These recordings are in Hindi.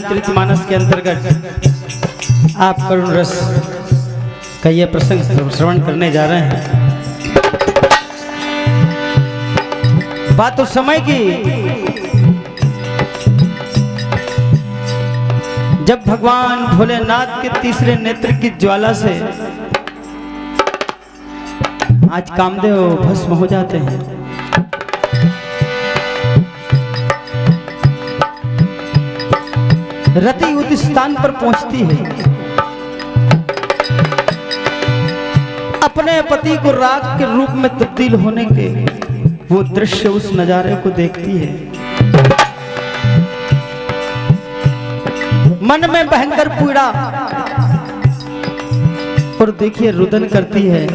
रामचरितमानस के अंतर्गत आप करुण रस का यह प्रसंग श्रवण करने जा रहे हैं। बात तो समय की, जब भगवान भोलेनाथ के तीसरे नेत्र की ज्वाला से आज कामदेव भस्म हो जाते हैं। रति उस स्थान पर पहुंचती है, अपने पति को राख के रूप में तब्दील होने के वो दृश्य, उस नजारे को देखती है। मन में भयंकर पीड़ा और देखिए रुदन करती है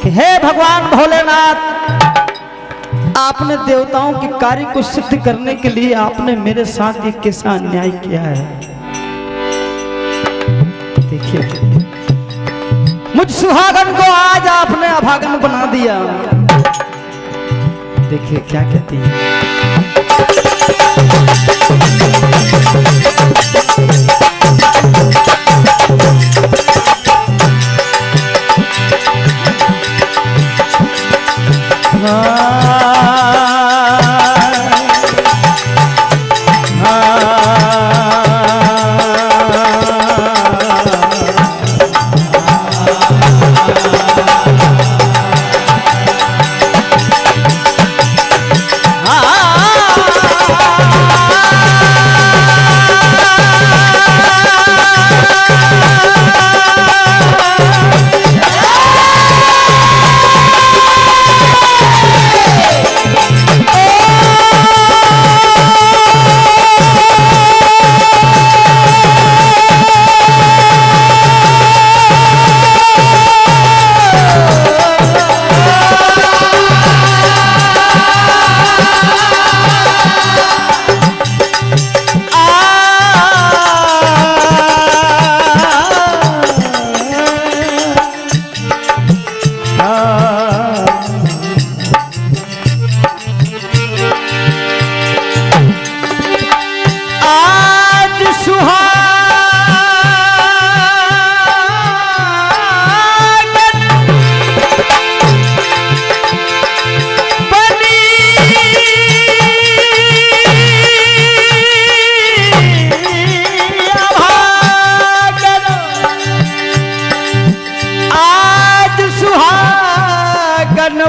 कि हे भगवान भोलेनाथ, आपने देवताओं के कार्य को सिद्ध करने के लिए आपने मेरे साथ ये कैसा अन्याय किया है। देखिए, मुझ सुहागन को आज आपने अभागन बना दिया। देखिए क्या कहती है।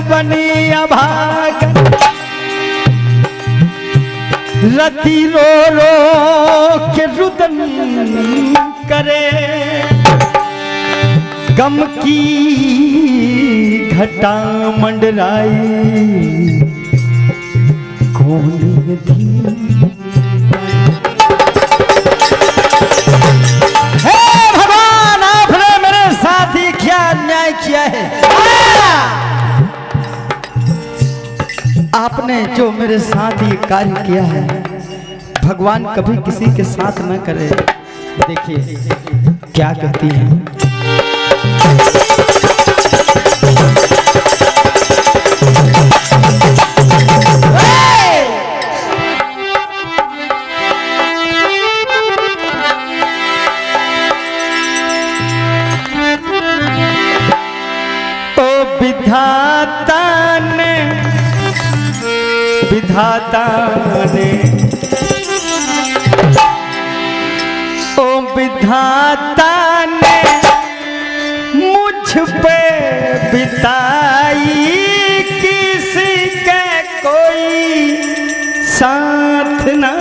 बनी अभागन, रति रो रो के रुदन करे, गम की घटा मंडराई कौन थी। हे भगवान, आपने मेरे साथ ही क्या अन्याय किया है। आपने जो मेरे साथ ये कार्य किया है, भगवान कभी किसी के साथ न करे। देखिए क्या कहती है। ओ विधाता ने, विधाता ने, ओ विधाता ने मुझ पे बिताई, किसी के कोई साथ ना।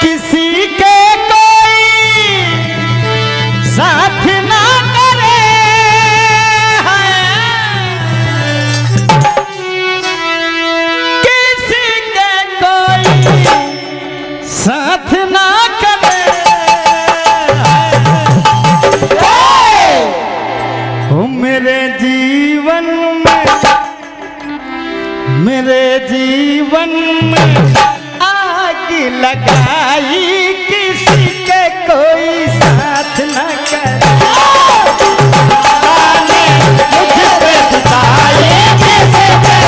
किसी के कोई साथ ना करे, साथ ना करे। ओ मेरे जीवन में आग लगाई, किसी के कोई साथ ना करे। मुझ पे बिताई, किसी के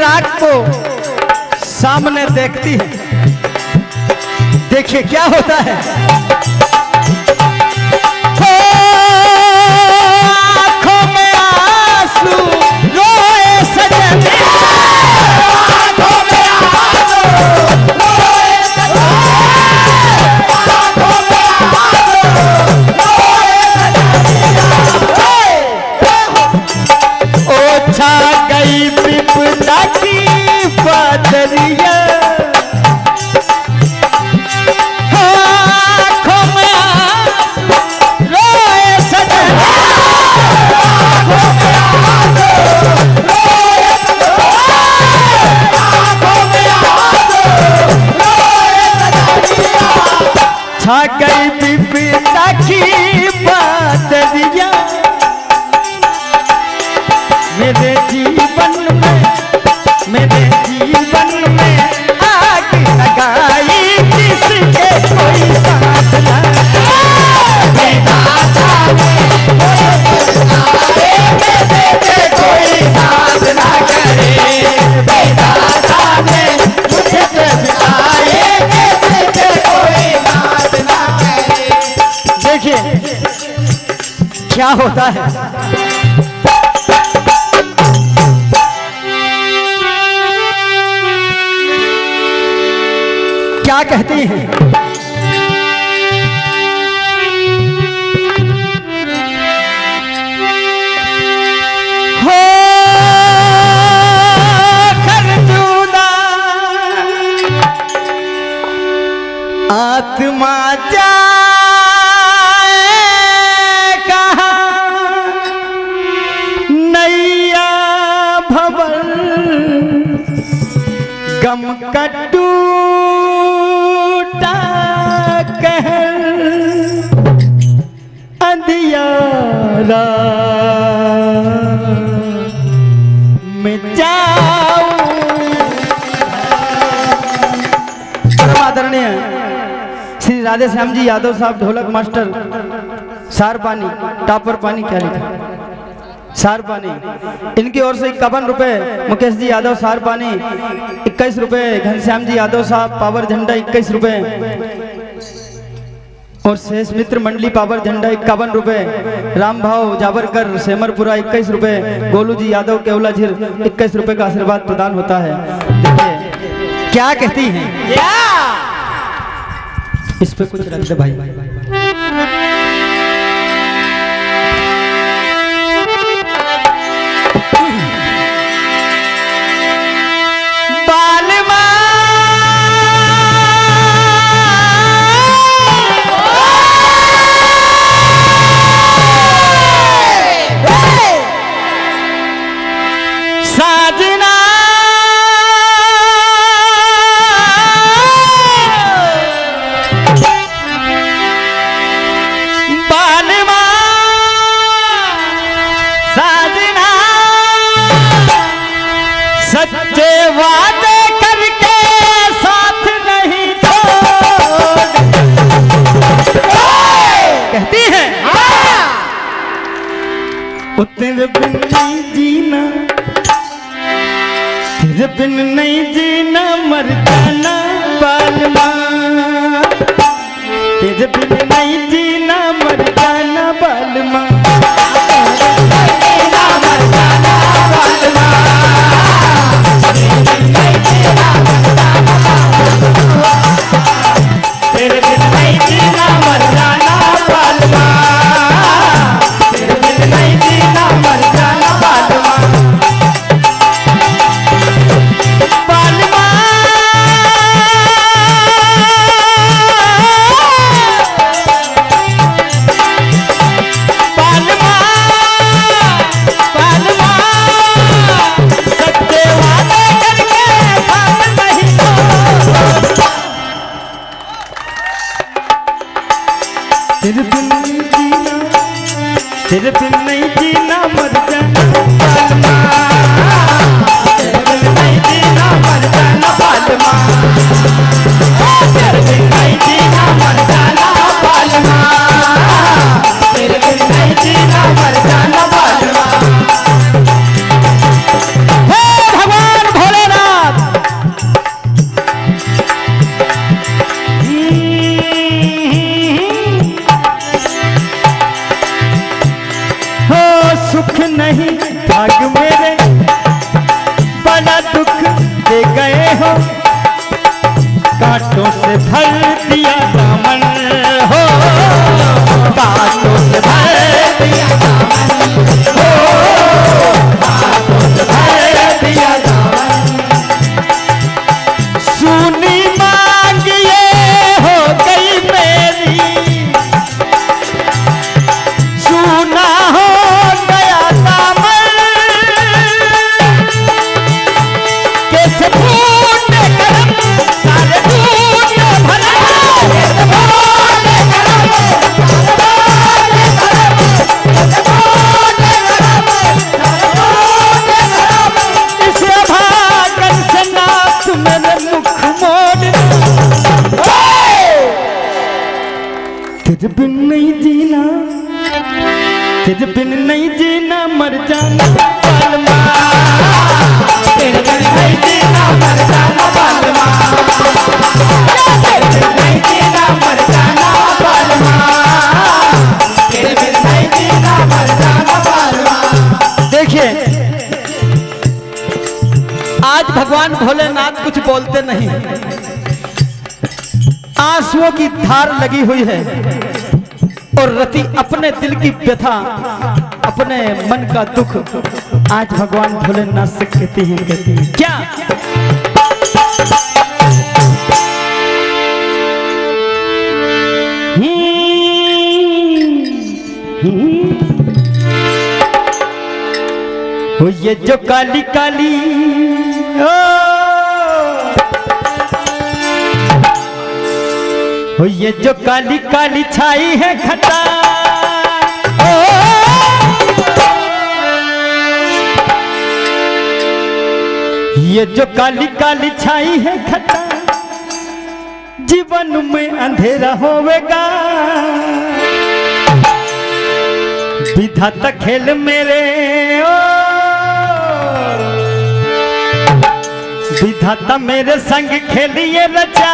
राग को सामने देखती है, देखिए क्या होता है। आंखों में आंसू रोए सजन, आंखों में आंसू रोए सजन, आंखों में आंसू रोए सजन। ओ छा गई विपदा की बदरिया, छा गई विपदा की बदरिया मेरे जीवन में, मेरे जीवन में आग लगाई जिसके कोई साथ न कोई साथ न करे, बेदाता ने मुझे बिताए कोई साथ न करे। देखिए क्या होता है। क्या कहती हैं, हो खरजूदा आत्मा जाए कहाँ, नैया भंवर गम कटू अंधियारा में जाऊं। परम आदरणीय श्री राधे श्याम जी यादव साहब, ढोलक मास्टर, सार पानी टापर पानी, क्या लिखा सार पानी, इनकी ओर से 51 रुपए। मुकेश जी यादव सार पानी 21 रुपए। घनश्याम जी यादव साहब पावर झंडा 21 रुपए। और शेष मित्र मंडली पावर झंडा 51 रुपए। राम भाव जावरकर सेमरपुरा 21 रुपए। गोलू जी यादव केवला झीर 21 रुपए का आशीर्वाद प्रदान होता है। देखिए क्या कहती हैं, इस पे कुछ रख दे भाई। सच्चे वादे करके साथ नहीं छोड़, कहती है तेरे बिन नहीं जीना, तेरे बिन नहीं जीना, मर जाना बालमा, तेरे बिन नहीं जीना, मर जाना बालमा, हो कांटों से भर दिया दामन हो, कांटों से भर दिया दामन हो, कांटों से भर दिया दामन। सुनी मांग ये हो गई मेरी, सुना हो गया दामन, कैसे फूटे करम सारे फूटे भला, कैसे फूटे करम सारे फूटे करम, इस अभागन से नाथ मेरे मुख मोड़, तेरे बिन नहीं जीना, तेरे बिन नहीं जीना मर जाना बालमा, तेरे बिन नहीं जीना मर जाना बालमा, तेरे बिन नहीं जीना मर जाना बालमा, तेरे बिन नहीं जीना मर जाना बालमा। देखिए आज भगवान भोलेनाथ कुछ बोलते नहीं, आंसुओं की धार लगी हुई है और रति अपने दिल की व्यथा, अपने मन का दुख आज भगवान भोलेनाथ से कहती हैं क्या? हो ये जो काली काली हो ये जो काली काली छाई है घटा, ये जो काली काली छाई है घटा, जीवन में अंधेरा होवेगा, विधाता खेल मेरे ओ, विधाता मेरे संग खेलिए रचा,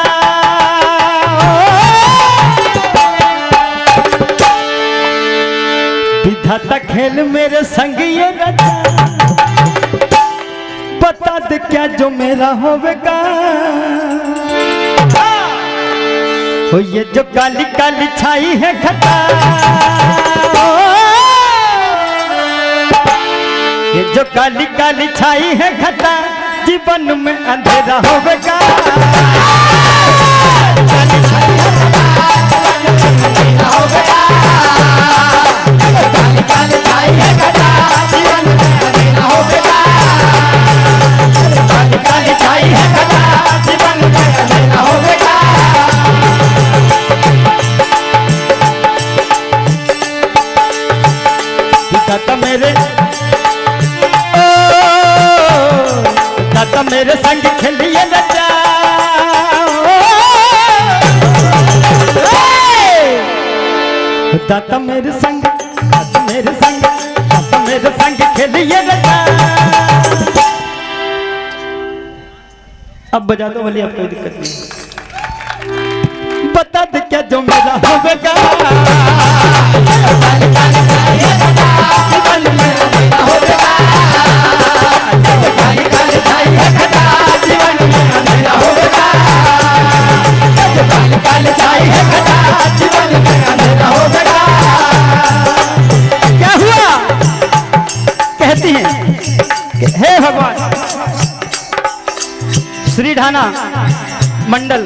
विधाता खेल मेरे संग ये रचा, बता दे क्या जो मेरा होवेगा। हो ये जो काली काली छाई है घटा, ये जो काली काली छाई है घटा, जीवन में अंधेरा होवेगा, काली छाई है होवेगा, काली काली छाई है घटा, जीवन में अंधेरा होवेगा, काली काली छाई है घटा, जीवन में अंधेरा होवेगा। दाता मेरे ओ, दाता मेरे संग खेलिए रचा, दाता मेरे संग, दाता मेरे संग, दाता मेरे संग खेलिए रचा। अब बजा दो बोलिए, अब कोई दिक्कत नहीं। बता दे क्या जो मेरा होगा, क्या हुआ? कहती हैं हे भगवान, श्री ढाना मंडल,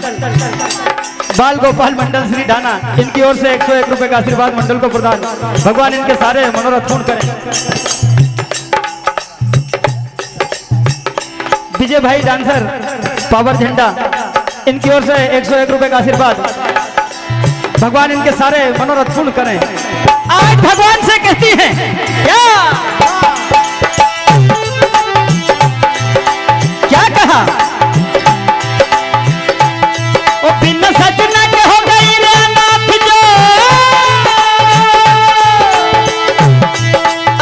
बाल गोपाल मंडल श्री ढाना, इनकी ओर से 101 रुपए का आशीर्वाद मंडल को प्रदान। भगवान इनके सारे मनोरथ पूर्ण करें। विजय भाई डांसर पावर झंडा, इनकी ओर से 101 रुपए का आशीर्वाद। भगवान इनके सारे मनोरथ पूर्ण करें। आज भगवान से कहती हैं क्या कहा? ओ बिन सजना के हो गई रे नाथ जो,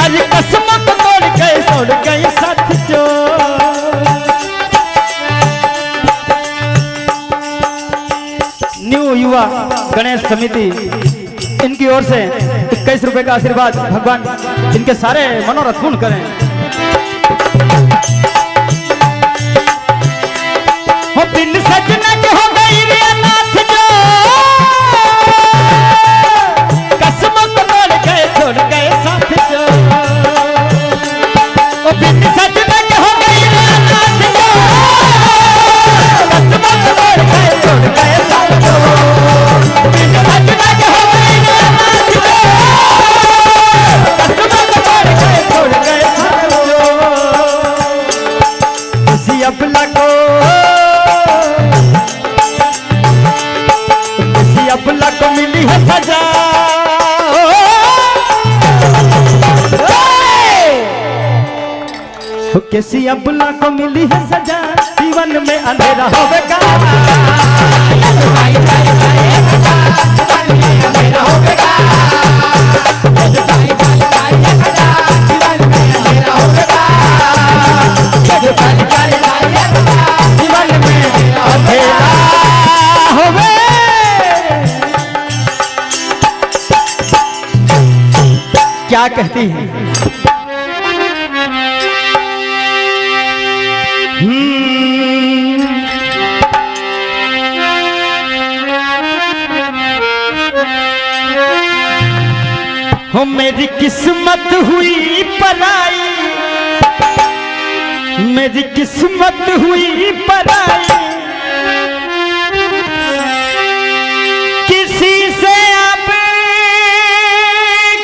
आज किस्मत तोड़ गए छोड़ गई साथ जो। न्यू युवा गणेश समिति, इनकी ओर से 21 रुपए का आशीर्वाद। भगवान इनके सारे मनोरथ पूर्ण करें। किसी अबला को मिली है सजा, किसी अबला को मिली है सजा, जीवन में अंधेरा होगा, क्या कहती है? हो मेरी किस्मत हुई पराई, मेरी किस्मत हुई पराई, किसी से अब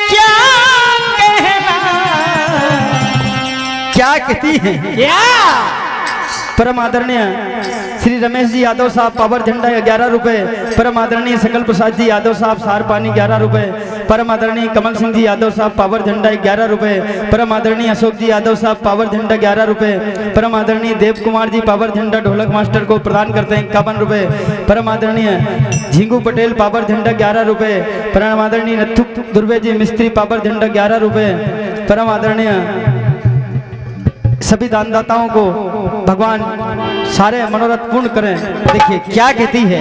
क्या कहना। क्या कहती है? क्या? परम आदरणीय श्री रमेश जी यादव साहब पावर झंडा 11 रुपए, परम आदरणीय सकल प्रसाद जी यादव साहब सार पानी 11 रुपए, परम आदरणीय कमल सिंह जी यादव साहब पावर झंडा 11 रुपए, परम आदरणीय अशोक जी यादव साहब पावर झंडा 11 रुपए, परम आदरणीय देव कुमार जी पावर झंडा ढोलक मास्टर को प्रदान करते हैं 51 रुपए, परम आदरणीय झिंगू पटेल पावर झंडा 11 रुपए, परम आदरणीय नथु दुर्वे जी मिस्त्री पावर झंडा 11 रुपए, परम आदरणीय सभी दानदाताओं को भगवान सारे मनोरथ पूर्ण करें। देखिए क्या कहती है?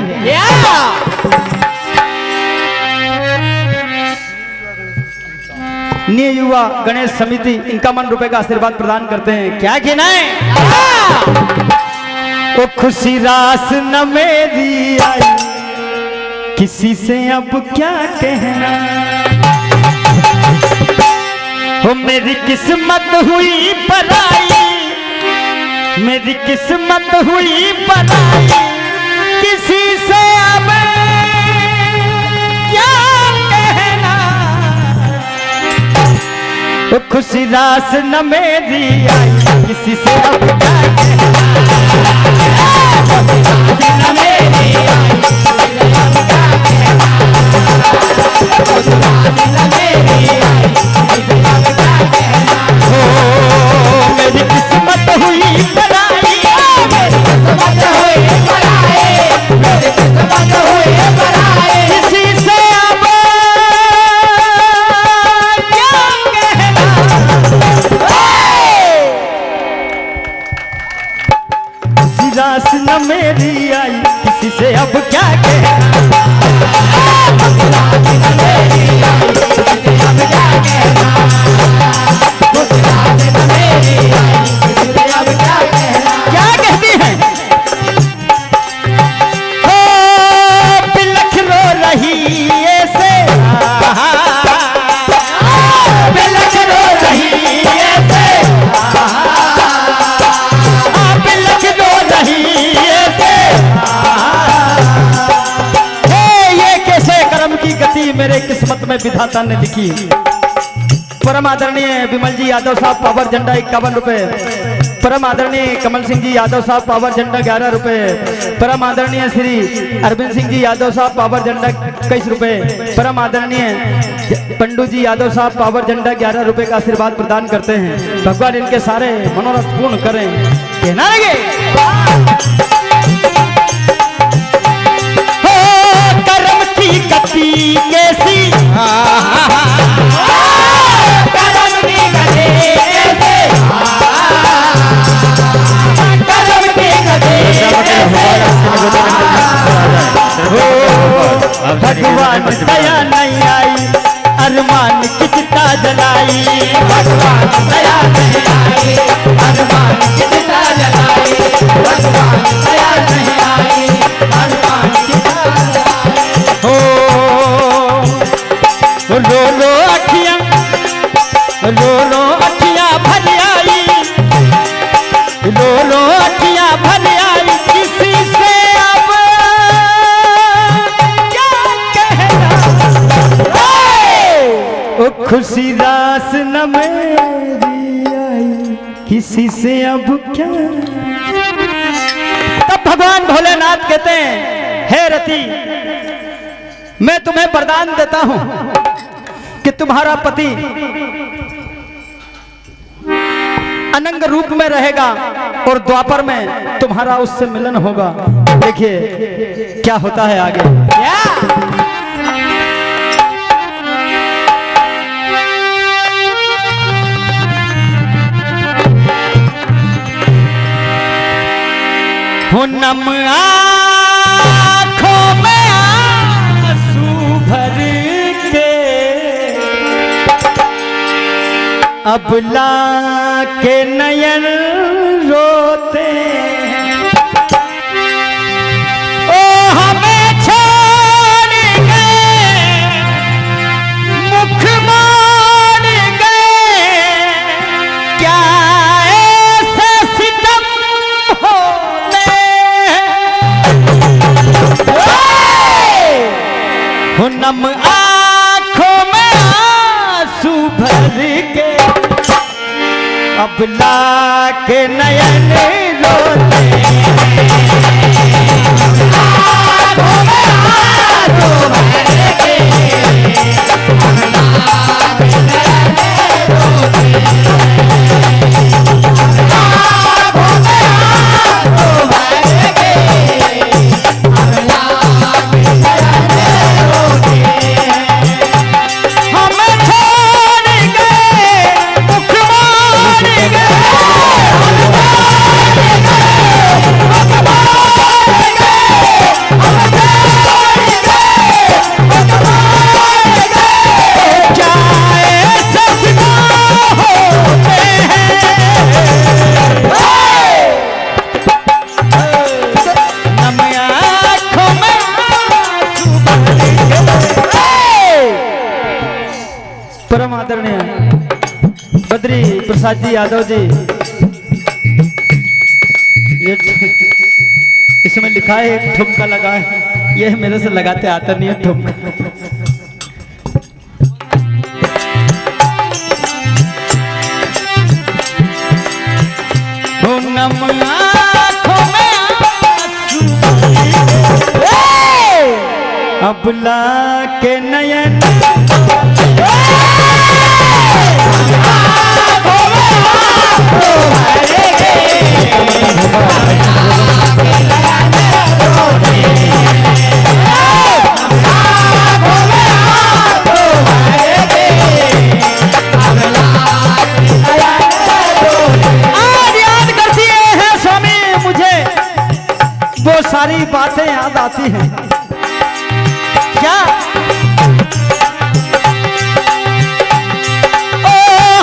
निय युवा गणेश समिति 51 रुपए का आशीर्वाद प्रदान करते हैं। क्या कहना है? ओ खुशी रास न मेरी आई, किसी से अब क्या कहना, हो मेरी किस्मत हुई पराई, मेरी किस्मत हुई पराई, किसी से अब क्या कहना, वो खुशी रास न मेरी आई, किसी से अब क्या कहना, न मेरी आई, मेरी किस्मत हुई पराई, मेरी किस्मत हुई पराई, मेरी किस्मत हुई पराई, किसी से अब क्या कहना, किसी रास न मेरी आई, किसी से अब क्या कहना, क्या कहती है? हो बिलख रो रही ऐसे, बिलख रो रही ऐसे, बिलख रो रही ऐसे, ये कैसे कर्म की गति मेरे किस्मत में विधाता ने लिखी। परम आदरणीय विमल जी यादव साहब पावर झंडा 51 रुपए, परम आदरणीय कमल सिंह जी यादव साहब पावर झंडा 11 रुपए, परम आदरणीय श्री अरविंद सिंह जी यादव साहब पावर झंडा 21 रुपए, परम आदरणीय पंडू जी यादव साहब पावर झंडा 11 रुपए का आशीर्वाद प्रदान करते हैं। भगवान इनके सारे मनोरथ पूर्ण करें। कहना लगे कर्म की गति कैसी, भगवान दया नहीं आई, अरमान की चिता जलाई, भगवान दया नहीं आई, अरमान की चिता जलाई, भगवान दया नहीं आई, अरमान की चिता जलाई। हो रो अखियां, रो अखियां भर आई, रो अखियां भर आई, किसी से अब खुशी रास न मेरी आई, किसी से अब क्या हे रति, मैं तुम्हें वरदान देता हूं कि तुम्हारा पति अनंग रूप में रहेगा और द्वापर में तुम्हारा उससे मिलन होगा। देखिए क्या होता है आगे। नम आँखों में आंसू भर के अबला के नयन रोते, ओ हमें छोड़ गए, मुख मोड़ गए, क्या ऐसे सितम होने। नम आँखों में आंसू भर के अबला के नयन रोते, आँखों में आंसू भर के अबला के नयन रोते, आँखों में आंसू भर के अबला के नयन रोते। हमें छोड़ गए, मुख मोड़ गए, क्या ऐसे सिवा होते हैं। नम आँखों में आंसू भर के। परम आदरणीय बद्री प्रसाद जी यादव जी, ये इसमें लिखा है एक ठुमका लगा है, ये मेरे से लगाते आता नहीं है ठुमका। नम आँखों में आंसू अबला के नयन, सारी बातें याद आती हैं क्या। ओ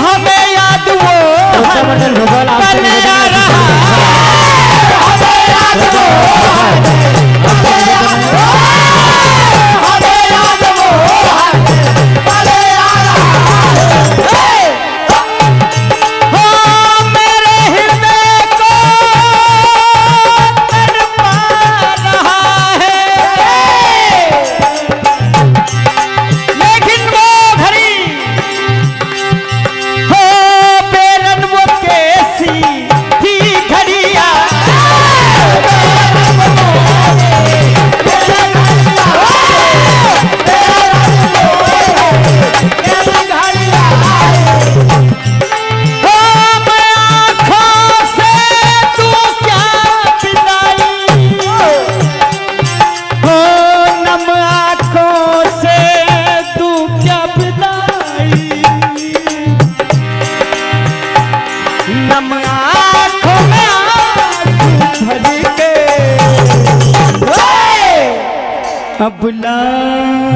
हमें याद वो पल आ रहा, हमें याद वो, हमें याद वो, हमें याद वो पल आ रहा। हो मेरे हृदय को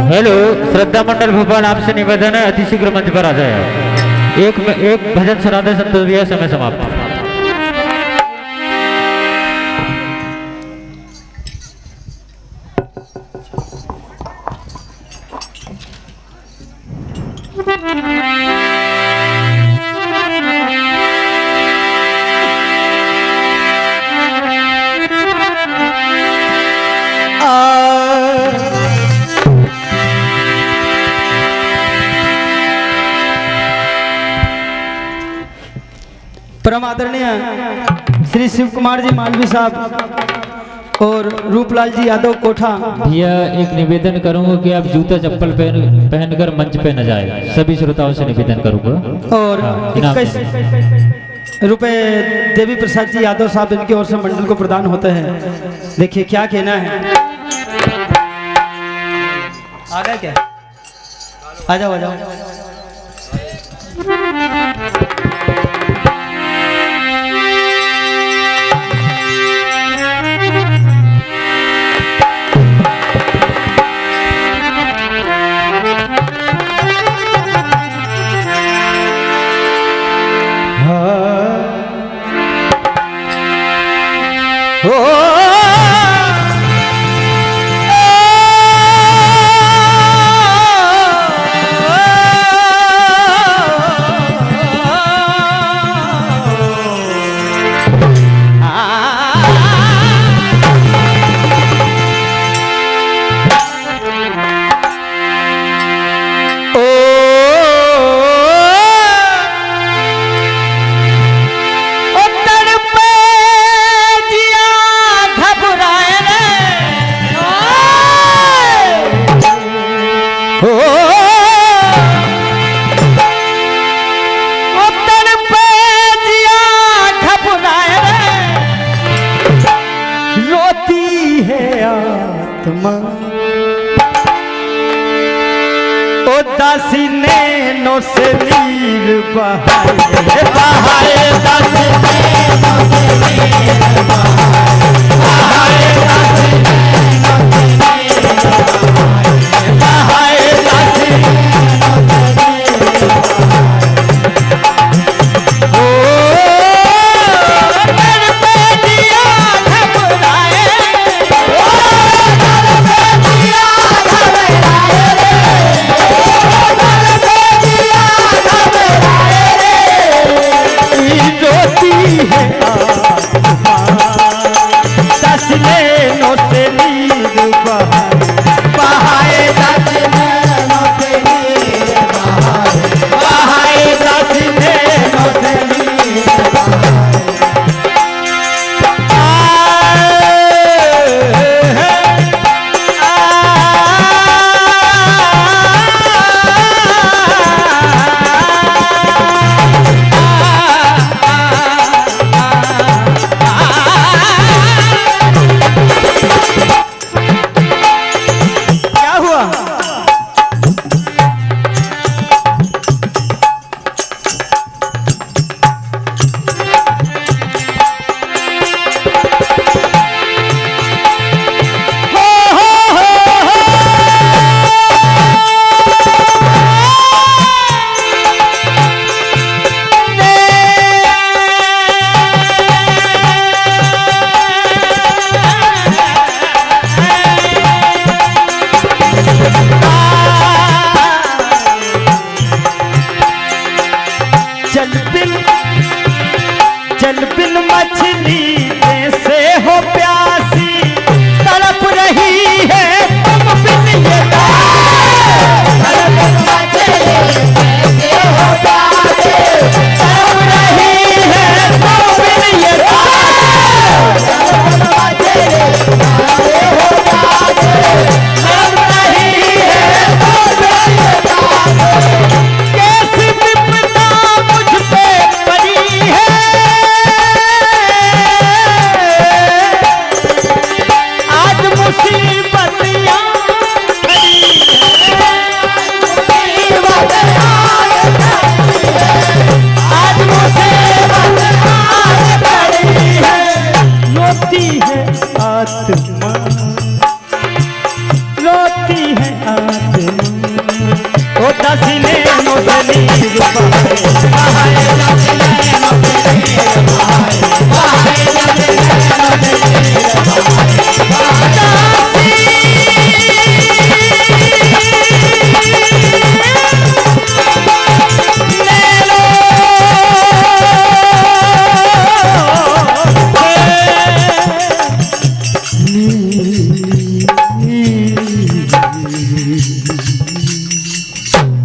हेलो, श्रद्धा मंडल भोपाल आपसे निवेदन है अतिशीघ्र मंच पर आ जाए। एक भजन सुना दे संतोष भैया, समय समाप्त। परम आदरणीय श्री शिव कुमार जी मालवी साहब, और रूपलाल जी यादव कोठा। भैया एक निवेदन करूंगा कि आप जूता चप्पल पहनकर मंच पे न जाए, सभी श्रोताओं से निवेदन करूंगा। और 21 रुपए देवी प्रसाद जी यादव साहब इनकी ओर से मंडल को प्रदान होते हैं। देखिए क्या कहना है। आ गया क्या? आ जाओ आ जाओ। दासी नैनों से नीर बहाए बहाए, दासी नैनों से नीर बहाए दासी नैनों से नीर बहाए दासी नैनों से नीर बहाए। ओ मेरे पे दिया घबराए, ओ मेरे पे दिया घबराए जल बिन मछली से हो प्यासी, तड़प रही है तुम बिन ये जल बिन मछली से हो प्यासी, तड़प रही है तुम बिन ये जल बिन मछली से हो प्यासी, तड़प रही है तुम बिन ये जल। कैसी विपदा मुझ पे पड़ी है, मुसीबतियां खड़ी है, मुसीबत आज मुसीबत खड़ी है, रोती है आत्मा, रोती है आत्मा, ओ दासी नैनों से